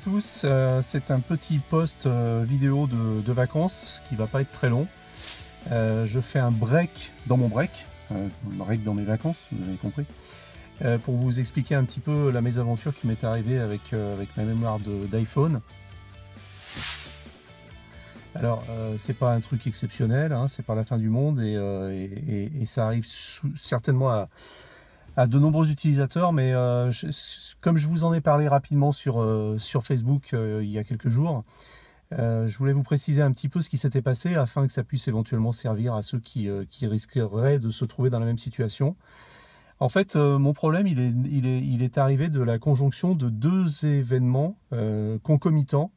tous, c'est un petit post vidéo de vacances qui va pas être très long. Je fais un break dans mon break, break dans mes vacances, vous avez compris, pour vous expliquer un petit peu la mésaventure qui m'est arrivée avec ma mémoire d'iPhone. Alors, c'est pas un truc exceptionnel, hein, c'est pas la fin du monde et ça arrive certainement à de nombreux utilisateurs, mais comme je vous en ai parlé rapidement sur Facebook il y a quelques jours, je voulais vous préciser un petit peu ce qui s'était passé afin que ça puisse éventuellement servir à ceux qui risqueraient de se trouver dans la même situation. En fait, mon problème, il est arrivé de la conjonction de deux événements concomitants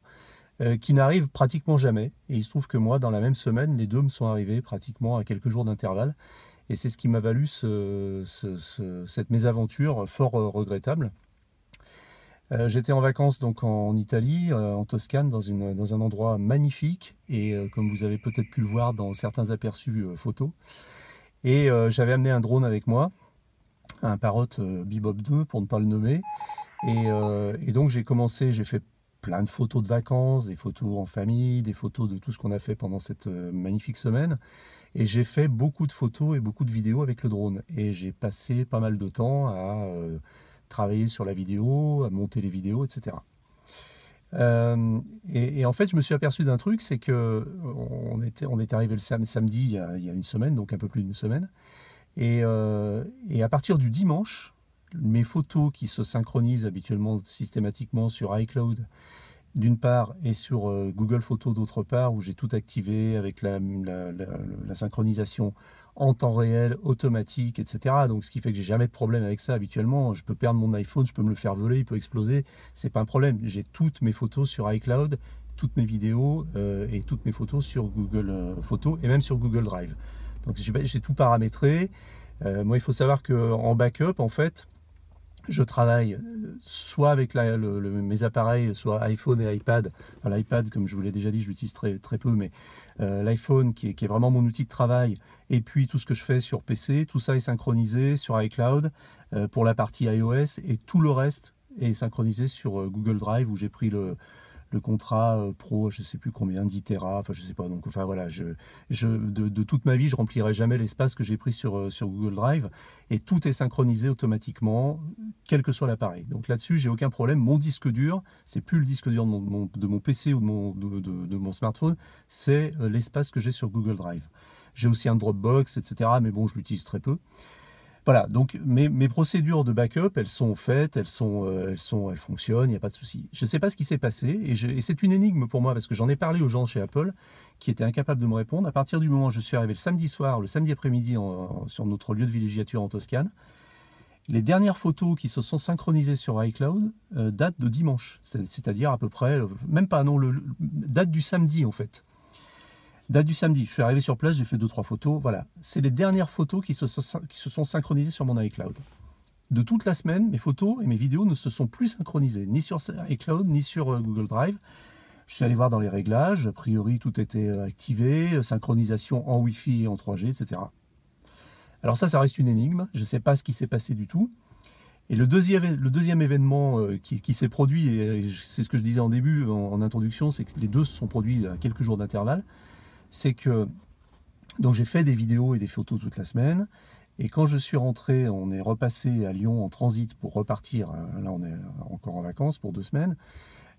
qui n'arrivent pratiquement jamais. Et il se trouve que moi, dans la même semaine, les deux me sont arrivés pratiquement à quelques jours d'intervalle. Et c'est ce qui m'a valu cette mésaventure fort regrettable. J'étais en vacances donc en Italie, en Toscane, dans un endroit magnifique. Et comme vous avez peut-être pu le voir dans certains aperçus photos. Et j'avais amené un drone avec moi, un Parrot Bebop 2 pour ne pas le nommer. Et donc j'ai fait plein de photos de vacances, des photos en famille, des photos de tout ce qu'on a fait pendant cette magnifique semaine. Et j'ai fait beaucoup de photos et beaucoup de vidéos avec le drone. Et j'ai passé pas mal de temps à travailler sur la vidéo, à monter les vidéos, etc. Et en fait, je me suis aperçu d'un truc, c'est que on est arrivé le samedi il y a une semaine, donc un peu plus d'une semaine. Et à partir du dimanche, mes photos qui se synchronisent habituellement systématiquement sur iCloud d'une part et sur Google Photos d'autre part, où j'ai tout activé avec la synchronisation en temps réel, automatique, etc. Donc ce qui fait que j'ai jamais de problème avec ça habituellement. Je peux perdre mon iPhone, je peux me le faire voler, il peut exploser, c'est pas un problème. J'ai toutes mes photos sur iCloud, toutes mes vidéos et toutes mes photos sur Google Photos et même sur Google Drive. Donc j'ai tout paramétré. Moi, il faut savoir qu'en backup, en fait, je travaille soit avec mes appareils, soit iPhone et iPad. Enfin, L'iPad, comme je vous l'ai déjà dit, je l'utilise très peu, mais l'iPhone qui est vraiment mon outil de travail. Et puis tout ce que je fais sur PC, tout ça est synchronisé sur iCloud pour la partie iOS. Et tout le reste est synchronisé sur Google Drive où j'ai pris le contrat pro, je sais plus combien, 10 Tera, enfin je sais pas. Donc enfin voilà, de toute ma vie, je remplirai jamais l'espace que j'ai pris sur Google Drive, et tout est synchronisé automatiquement, quel que soit l'appareil. Donc là-dessus, j'ai aucun problème. Mon disque dur, c'est plus le disque dur de mon PC ou de mon smartphone, c'est l'espace que j'ai sur Google Drive. J'ai aussi un Dropbox, etc. Mais bon, je l'utilise très peu. Voilà, donc mes procédures de backup, elles sont faites, elles fonctionnent, il n'y a pas de souci. Je ne sais pas ce qui s'est passé, et c'est une énigme pour moi, parce que j'en ai parlé aux gens chez Apple, qui étaient incapables de me répondre. À partir du moment où je suis arrivé le samedi soir, le samedi après-midi, sur notre lieu de villégiature en Toscane, les dernières photos qui se sont synchronisées sur iCloud datent de dimanche, c'est-à-dire à peu près, même pas, non, date du samedi en fait. Date du samedi, je suis arrivé sur place, j'ai fait 2-3 photos, voilà. C'est les dernières photos qui se sont synchronisées sur mon iCloud. De toute la semaine, mes photos et mes vidéos ne se sont plus synchronisées, ni sur iCloud, ni sur Google Drive. Je suis allé voir dans les réglages, a priori tout était activé, synchronisation en Wi-Fi et en 3G, etc. Alors ça reste une énigme, je ne sais pas ce qui s'est passé du tout. Et le deuxième événement qui s'est produit, et c'est ce que je disais en début, en introduction, c'est que les deux se sont produits à quelques jours d'intervalle. C'est que donc j'ai fait des vidéos et des photos toute la semaine, et quand je suis rentré, on est repassé à Lyon en transit pour repartir. Là on est encore en vacances pour 2 semaines,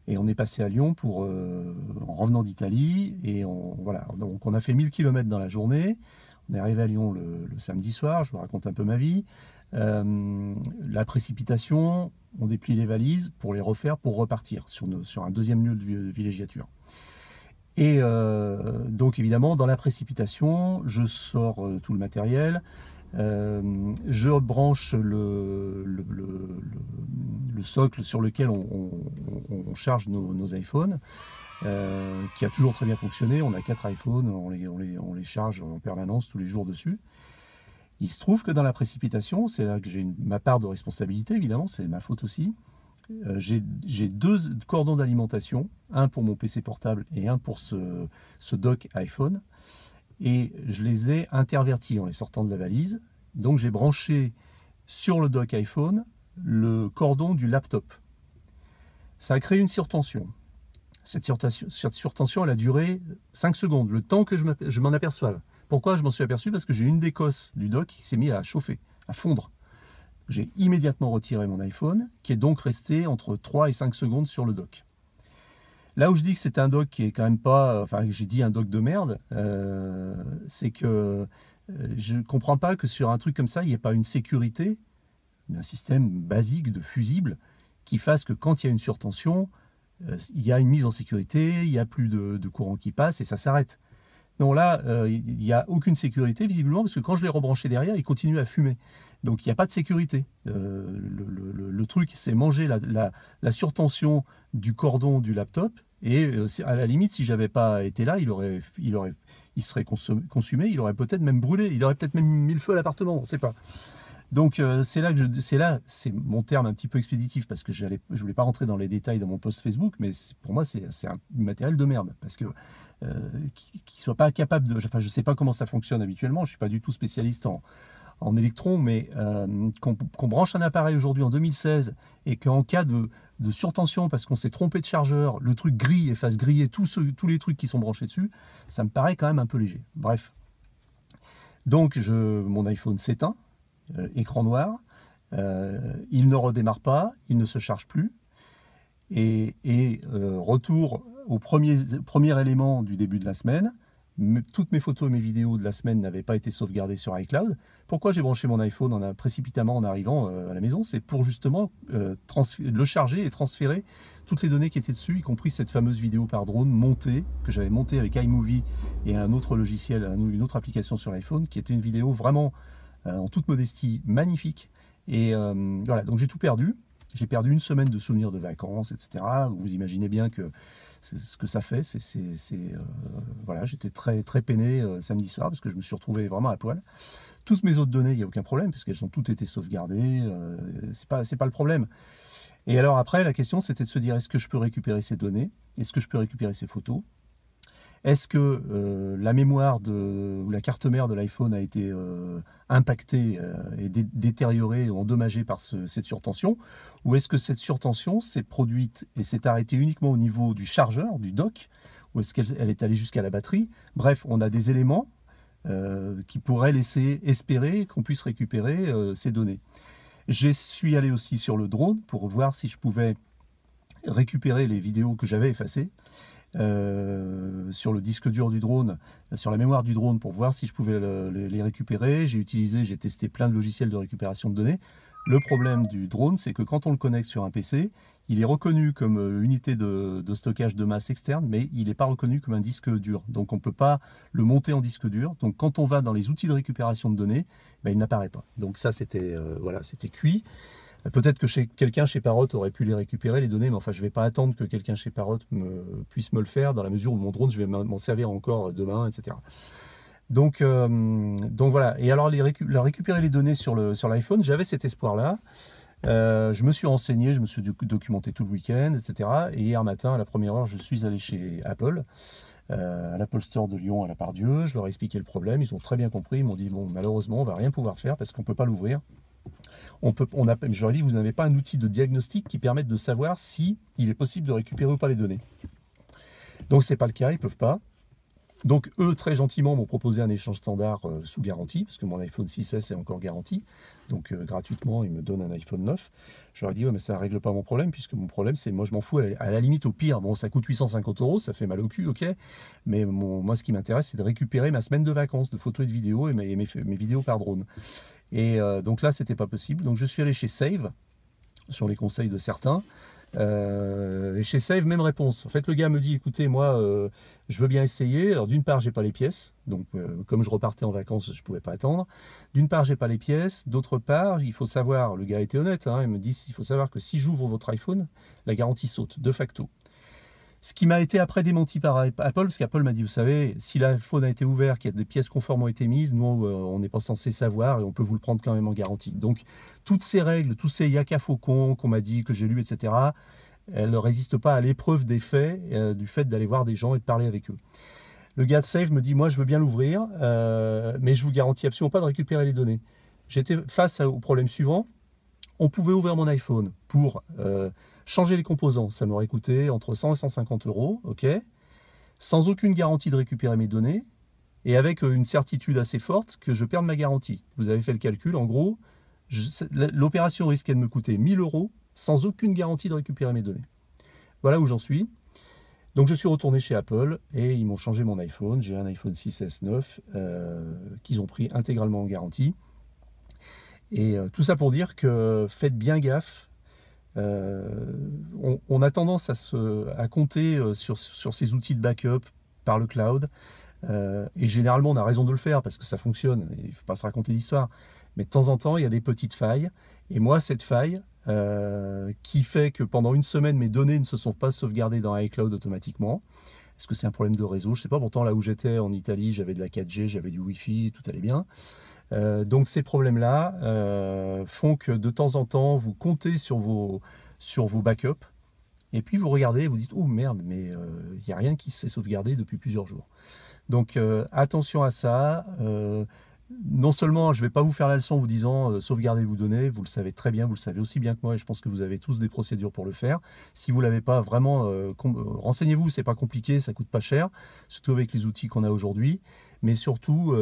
et on est passé à Lyon en revenant d'Italie, et voilà, donc on a fait 1000 km dans la journée. On est arrivé à Lyon le samedi soir, je vous raconte un peu ma vie. La précipitation, on déplie les valises pour les refaire pour repartir sur un deuxième lieu de villégiature. Et donc évidemment, dans la précipitation, je sors tout le matériel, je branche le socle sur lequel on charge nos iPhones, qui a toujours très bien fonctionné. On a 4 iPhones, on les charge en permanence tous les jours dessus. Il se trouve que dans la précipitation, c'est là que j'ai ma part de responsabilité, évidemment, c'est ma faute aussi. J'ai 2 cordons d'alimentation, un pour mon PC portable et un pour ce dock iPhone, et je les ai intervertis en les sortant de la valise. Donc j'ai branché sur le dock iPhone le cordon du laptop. Ça a créé une surtension. Cette surtension, elle a duré 5 secondes, le temps que je m'en aperçoive. Pourquoi je m'en suis aperçu? Parce que j'ai une des cosses du dock qui s'est mise à chauffer, à fondre. J'ai immédiatement retiré mon iPhone, qui est donc resté entre 3 et 5 secondes sur le dock. Là où je dis que c'est un dock qui est quand même pas... Enfin, j'ai dit un dock de merde, c'est que je ne comprends pas que sur un truc comme ça, il n'y ait pas une sécurité, un système basique de fusible qui fasse que quand il y a une surtension, il y a une mise en sécurité, il n'y a plus de courant qui passe et ça s'arrête. Non, là, il n'y a aucune sécurité, visiblement, parce que quand je l'ai rebranché derrière, il continue à fumer. Donc, il n'y a pas de sécurité. Le truc, c'est manger la surtension du cordon du laptop. Et à la limite, si j'avais pas été là, il serait consumé, il aurait peut-être même brûlé, il aurait peut-être même mis le feu à l'appartement, on ne sait pas. Donc c'est c'est mon terme un petit peu expéditif parce que je voulais pas rentrer dans les détails dans mon post Facebook, mais pour moi c'est un matériel de merde parce que qu'il soit pas capable de, enfin je sais pas comment ça fonctionne habituellement, je suis pas du tout spécialiste en électrons, mais qu'on branche un appareil aujourd'hui en 2016 et qu'en cas de surtension parce qu'on s'est trompé de chargeur, le truc grille et fasse griller tous les trucs qui sont branchés dessus, ça me paraît quand même un peu léger. Bref, donc mon iPhone s'éteint. Écran noir, il ne redémarre pas, il ne se charge plus, et retour au premier élément du début de la semaine, toutes mes photos et mes vidéos de la semaine n'avaient pas été sauvegardées sur iCloud. Pourquoi j'ai branché mon iPhone précipitamment en arrivant à la maison? C'est pour justement le charger et transférer toutes les données qui étaient dessus, y compris cette fameuse vidéo par drone montée, que j'avais montée avec iMovie et un autre logiciel, une autre application sur l'iPhone, qui était une vidéo vraiment en toute modestie, magnifique. Et voilà, donc j'ai tout perdu. J'ai perdu une semaine de souvenirs de vacances, etc. Vous imaginez bien que ce que ça fait. Voilà, j'étais très, très peiné samedi soir parce que je me suis retrouvé vraiment à poil. Toutes mes autres données, il n'y a aucun problème puisqu'elles ont toutes été sauvegardées. C'est pas le problème. Et alors après, la question, c'était de se dire, est-ce que je peux récupérer ces données? Est-ce que je peux récupérer ces photos? Est-ce que la mémoire ou la carte mère de l'iPhone a été impactée et détériorée ou endommagée par cette surtension? Ou est-ce que cette surtension s'est produite et s'est arrêtée uniquement au niveau du chargeur, du dock? Ou est-ce qu'elle est allée jusqu'à la batterie? Bref, on a des éléments qui pourraient laisser espérer qu'on puisse récupérer ces données. Je suis allé aussi sur le drone pour voir si je pouvais récupérer les vidéos que j'avais effacées. Sur le disque dur du drone, sur la mémoire du drone pour voir si je pouvais les récupérer. J'ai testé plein de logiciels de récupération de données. Le problème du drone, c'est que quand on le connecte sur un PC, il est reconnu comme unité de stockage de masse externe, mais il n'est pas reconnu comme un disque dur. Donc on ne peut pas le monter en disque dur. Donc quand on va dans les outils de récupération de données, ben, il n'apparaît pas. Donc ça, c'était voilà, c'était cuit. Peut-être que quelqu'un chez Parrot aurait pu les récupérer, les données, mais enfin, je ne vais pas attendre que quelqu'un chez Parrot puisse me le faire, dans la mesure où mon drone, je vais m'en servir encore demain, etc. Donc voilà. Et alors, récupérer les données sur l'iPhone, j'avais cet espoir-là. Je me suis renseigné, je me suis documenté tout le week-end, etc. Et hier matin, à la première heure, je suis allé chez Apple, à l'Apple Store de Lyon, à la Part-Dieu. Je leur ai expliqué le problème, ils ont très bien compris. Ils m'ont dit, bon, malheureusement, on ne va rien pouvoir faire parce qu'on ne peut pas l'ouvrir. Je leur ai dit, vous n'avez pas un outil de diagnostic qui permette de savoir si il est possible de récupérer ou pas les données. Donc c'est pas le cas, ils peuvent pas. Donc eux, très gentiment, m'ont proposé un échange standard sous garantie, parce que mon iPhone 6S est encore garanti. Donc gratuitement, ils me donnent un iPhone 9. Je leur ai dit, ouais, mais ça ne règle pas mon problème, puisque mon problème, c'est moi, je m'en fous. À la limite, au pire, bon, ça coûte 850 €, ça fait mal au cul, ok. Mais moi, ce qui m'intéresse, c'est de récupérer ma semaine de vacances, de photos et de vidéos, et mes vidéos par drone. Et donc là, c'était pas possible. Donc je suis allé chez Save, sur les conseils de certains. Et chez Save, même réponse. En fait, le gars me dit, écoutez, moi, je veux bien essayer. Alors d'une part, j'ai pas les pièces. Donc comme je repartais en vacances, je pouvais pas attendre. D'une part, j'ai pas les pièces. D'autre part, il faut savoir, le gars était honnête, hein, il me dit, il faut savoir que si j'ouvre votre iPhone, la garantie saute, de facto. Ce qui m'a été après démenti par Apple, parce qu'Apple m'a dit, vous savez, si l'iPhone a été ouvert, qu'il y a des pièces conformes ont été mises, nous, on n'est pas censé savoir et on peut vous le prendre quand même en garantie. Donc, toutes ces règles, tous ces yaka faucons qu'on m'a dit, que j'ai lu, etc., elles ne résistent pas à l'épreuve des faits, du fait d'aller voir des gens et de parler avec eux. Le gars de Save me dit, moi, je veux bien l'ouvrir, mais je vous garantis absolument pas de récupérer les données. J'étais face au problème suivant. On pouvait ouvrir mon iPhone pour Changer les composants, ça m'aurait coûté entre 100 et 150 euros, ok, sans aucune garantie de récupérer mes données, et avec une certitude assez forte que je perde ma garantie. Vous avez fait le calcul, en gros, l'opération risquait de me coûter 1000 euros sans aucune garantie de récupérer mes données. Voilà où j'en suis. Donc je suis retourné chez Apple et ils m'ont changé mon iPhone. J'ai un iPhone 6S 9 qu'ils ont pris intégralement en garantie. Et tout ça pour dire que faites bien gaffe. On a tendance à compter sur ces outils de backup par le cloud. Et généralement, on a raison de le faire parce que ça fonctionne. Il ne faut pas se raconter d'histoire. Mais de temps en temps, il y a des petites failles. Et moi, cette faille qui fait que pendant une semaine, mes données ne se sont pas sauvegardées dans iCloud automatiquement. Est-ce que c'est un problème de réseau? Je ne sais pas. Pourtant, là où j'étais en Italie, j'avais de la 4G, j'avais du Wi-Fi, tout allait bien. Donc ces problèmes-là font que de temps en temps, vous comptez sur vos backups. Et puis vous regardez et vous dites « Oh merde, mais il n'y a rien qui s'est sauvegardé depuis plusieurs jours. » Donc attention à ça. Non seulement je ne vais pas vous faire la leçon en vous disant sauvegardez vos données, vous le savez très bien, vous le savez aussi bien que moi et je pense que vous avez tous des procédures pour le faire. Si vous ne l'avez pas, vraiment, renseignez-vous, c'est pas compliqué, ça coûte pas cher, surtout avec les outils qu'on a aujourd'hui. Mais surtout,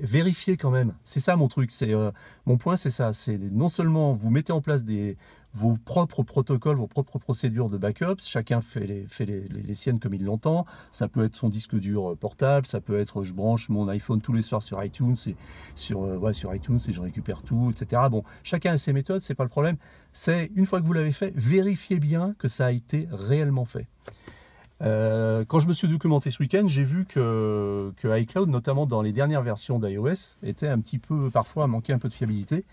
vérifiez quand même. C'est ça mon truc, mon point c'est ça, c'est non seulement vous mettez en place vos propres protocoles, vos propres procédures de backups, chacun fait les siennes comme il l'entend, ça peut être son disque dur portable, ça peut être je branche mon iPhone tous les soirs sur iTunes, et sur iTunes et je récupère tout, etc. Bon, chacun a ses méthodes, c'est pas le problème, c'est une fois que vous l'avez fait, vérifiez bien que ça a été réellement fait. Quand je me suis documenté ce week-end, j'ai vu que iCloud, notamment dans les dernières versions d'iOS, était un petit peu, parfois, manquait un peu de fiabilité,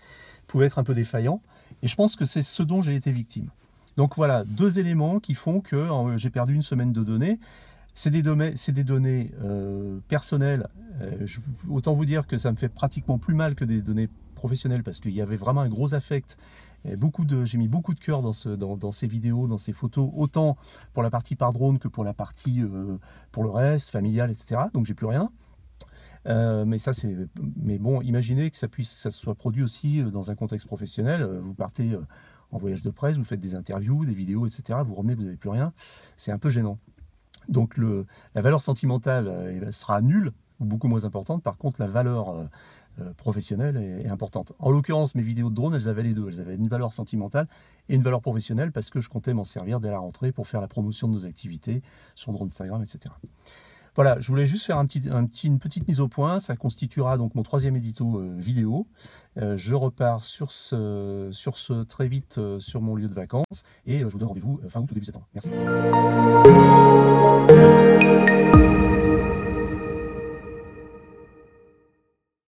pouvait être un peu défaillant, et je pense que c'est ce dont j'ai été victime. Donc voilà, deux éléments qui font que j'ai perdu une semaine de données. C'est des données personnelles. Autant vous dire que ça me fait pratiquement plus mal que des données professionnelles, parce qu'il y avait vraiment un gros affect. J'ai mis beaucoup de cœur dans ces vidéos, dans ces photos, autant pour la partie par drone que pour la partie pour le reste, familial, etc. Donc j'ai plus rien. Mais bon, imaginez que ça se soit produit aussi dans un contexte professionnel. Vous partez en voyage de presse, vous faites des interviews, des vidéos, etc. Vous revenez, vous n'avez plus rien. C'est un peu gênant. Donc la valeur sentimentale sera nulle ou beaucoup moins importante. Par contre, la valeur professionnelle est importante. En l'occurrence, mes vidéos de drone, elles avaient les deux. Elles avaient une valeur sentimentale et une valeur professionnelle parce que je comptais m'en servir dès la rentrée pour faire la promotion de nos activités sur drone Instagram, etc. Voilà, je voulais juste faire une petite mise au point. Ça constituera donc mon 3e édito vidéo. Je repars sur ce très vite sur mon lieu de vacances et je vous donne rendez-vous fin août ou début septembre. Merci.